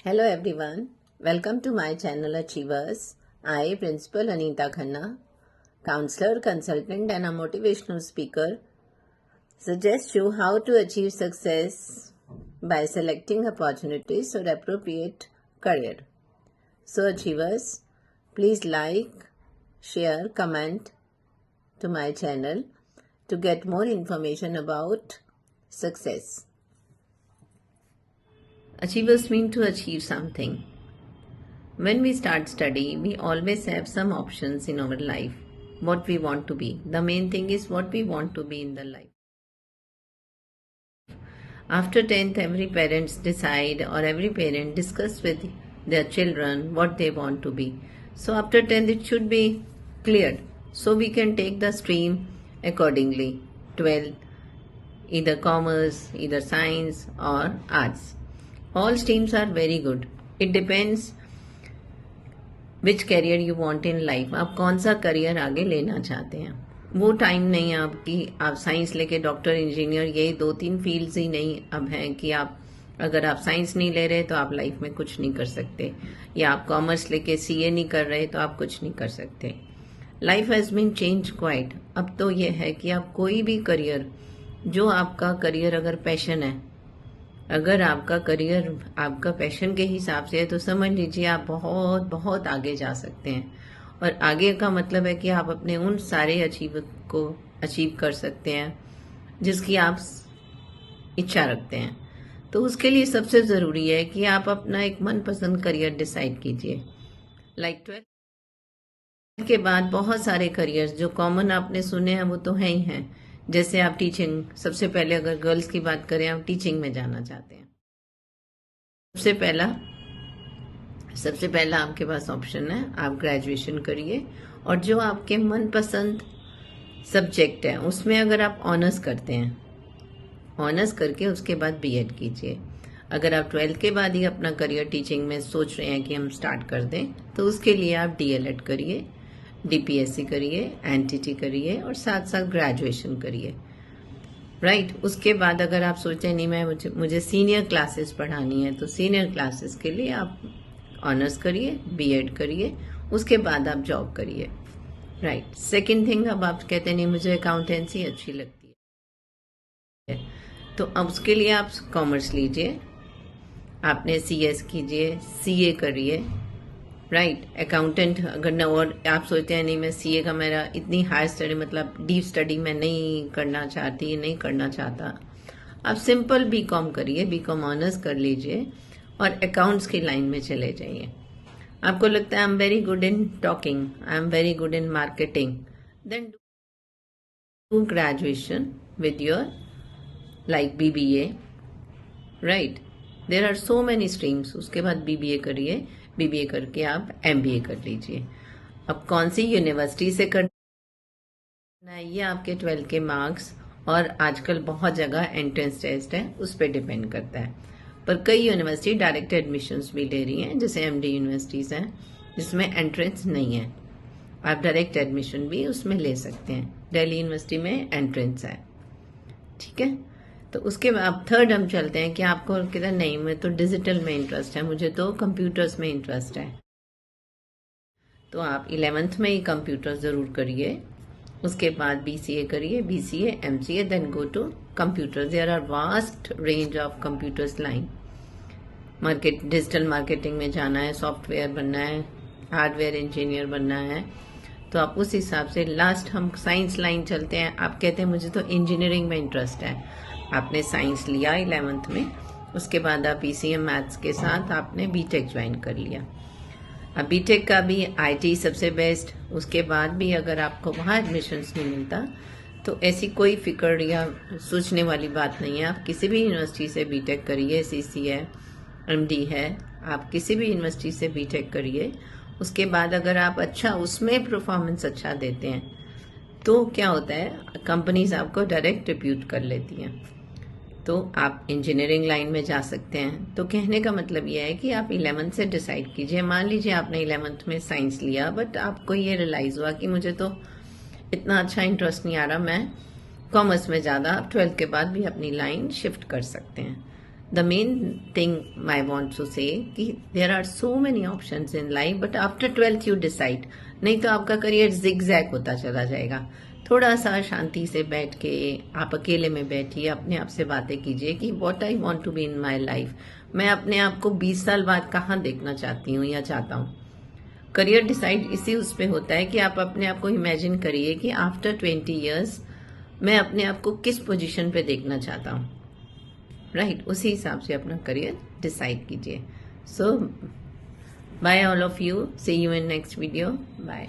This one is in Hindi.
Hello everyone, welcome to my channel Achievers. I, Principal Anita Khanna, counselor, consultant and a motivational speaker, suggest you how to achieve success by selecting opportunities for appropriate career. So Achievers, please like, share, comment to my channel to get more information about success. Achievers mean to achieve something. When we start study, we always have some options in our life, what we want to be. The main thing is what we want to be in the life. After 10th, every parents decide or every parent discuss with their children what they want to be. So after 10th, it should be cleared. So we can take the stream accordingly. 12th, either commerce, either science or arts. All streams are very good. It depends which career you want in life. आप कौन सा करियर आगे लेना चाहते हैं. वो टाइम नहीं है आपकी आप साइंस लेके डॉक्टर इंजीनियर यही 2-3 फील्ड्स ही नहीं अब हैं कि आप अगर आप साइंस नहीं ले रहे तो आप लाइफ में कुछ नहीं कर सकते, या आप कॉमर्स लेके सीए नहीं कर रहे तो आप कुछ नहीं कर सकते. Life has been change quite. अब तो ये है कि आप कोई भी करियर, जो आपका करियर अगर पैशन है, अगर आपका करियर आपका पैशन के हिसाब से है तो समझ लीजिए आप बहुत बहुत आगे जा सकते हैं. और आगे का मतलब है कि आप अपने उन सारे अचीव कर सकते हैं जिसकी आप इच्छा रखते हैं. तो उसके लिए सबसे ज़रूरी है कि आप अपना एक मनपसंद करियर डिसाइड कीजिए. लाइक 12 के बाद बहुत सारे करियर जो कॉमन आपने सुने हैं वो तो है ही हैं. जैसे आप टीचिंग, सबसे पहले अगर गर्ल्स की बात करें, आप टीचिंग में जाना चाहते हैं, सबसे पहला आपके पास ऑप्शन है आप ग्रेजुएशन करिए. और जो आपके मनपसंद सब्जेक्ट है उसमें अगर आप ऑनर्स करते हैं, ऑनर्स करके उसके बाद बीएड कीजिए. अगर आप 12th के बाद ही अपना करियर टीचिंग में सोच रहे हैं कि हम स्टार्ट कर दें तो उसके लिए आप डीएलएड करिए, डीपीएससी करिए, एनटीटी करिए और साथ साथ ग्रेजुएशन करिए. राइट. उसके बाद अगर आप सोचते हैं नहीं मुझे सीनियर क्लासेस पढ़ानी है तो सीनियर क्लासेस के लिए आप ऑनर्स करिए, बीएड करिए, उसके बाद आप जॉब करिए. राइट. सेकंड थिंग, अब आप कहते हैं नहीं मुझे अकाउंटेंसी अच्छी लगती है तो अब उसके लिए आप कॉमर्स लीजिए, आपने सीएस कीजिए, सीए करिए. राइट. अकाउंटेंट अगर न, और आप सोचते हैं नहीं मैं सीए का मेरा इतनी हाई स्टडी मतलब डीप स्टडी मैं नहीं करना चाहता, आप सिंपल बीकॉम करिए, बीकॉम ऑनर्स कर लीजिए और अकाउंट्स की लाइन में चले जाइए. आपको लगता है I am very good in talking, I am very good in marketing, then do graduation with your like BBA. Right. There are so many streams. उसके बाद बीबीए करिए, बीबीए करके आप एमबीए कर लीजिए. अब कौन सी यूनिवर्सिटी से करना है ये आपके 12th के मार्क्स और आजकल बहुत जगह एंट्रेंस टेस्ट है उस पर डिपेंड करता है. पर कई यूनिवर्सिटी डायरेक्ट एडमिशन्स भी ले रही हैं, जैसे एमडी यूनिवर्सिटीज हैं जिसमें एंट्रेंस नहीं है, आप डायरेक्ट एडमिशन भी उसमें ले सकते हैं. दिल्ली यूनिवर्सिटी में एंट्रेंस है. ठीक है. तो उसके बाद थर्ड हम चलते हैं कि आपको किधर नहीं, मैं तो डिजिटल में इंटरेस्ट है, मुझे तो कंप्यूटर्स में इंटरेस्ट है, तो आप 11th में ही कंप्यूटर ज़रूर करिए. उसके बाद बीसीए करिए, BCA MCA, then go to computer. There are vast range of computers line. Digital marketing में जाना है, सॉफ्टवेयर बनना है, हार्डवेयर इंजीनियर बनना है, तो आप उस हिसाब से. लास्ट हम साइंस लाइन चलते हैं. आप कहते हैं मुझे तो इंजीनियरिंग में इंटरेस्ट है, आपने साइंस लिया 11th में, उसके बाद आप पीसीएम मैथ्स के साथ आपने बीटेक ज्वाइन कर लिया. अब बीटेक का भी आईटी सबसे बेस्ट. उसके बाद भी अगर आपको वहाँ एडमिशन्स नहीं मिलता तो ऐसी कोई फिक्र या सोचने वाली बात नहीं है. आप किसी भी यूनिवर्सिटी से बीटेक करिए, सीसी है, एमडी है, आप किसी भी यूनिवर्सिटी से बीटेक करिए. उसके बाद अगर आप अच्छा उसमें परफॉर्मेंस अच्छा देते हैं तो क्या होता है, कंपनीज आपको डायरेक्ट रिप्यूट कर लेती हैं, तो आप इंजीनियरिंग लाइन में जा सकते हैं. तो कहने का मतलब यह है कि आप 11th से डिसाइड कीजिए. मान लीजिए आपने 11th में साइंस लिया बट आपको ये रियलाइज़ हुआ कि मुझे तो इतना अच्छा इंटरेस्ट नहीं आ रहा, मैं कॉमर्स में ज़्यादा. आप 12th के बाद भी अपनी लाइन शिफ्ट कर सकते हैं. The main thing I want to say कि there are so many option in life, but after 12th you decide, नहीं तो आपका करियर जिग जैग होता चला जाएगा। थोड़ा सा शांति से बैठ के आप अकेले में बैठिए, अपने आप से बातें कीजिए कि what I want to be in my life, मैं अपने आप को 20 साल बाद कहाँ देखना चाहती हूँ या चाहता हूँ। करियर डिसाइड इसी उस पे होता है कि आप अपने आप को इमेजिन करिए कि आफ्टर 20 ईयर्स मैं अपने आप को किस पोजीशन पे देखना चाहता हूँ, राइट? उसी हिसाब से अपना करियर डिसाइड कीजिए। So bye all of you, see you in next video, bye.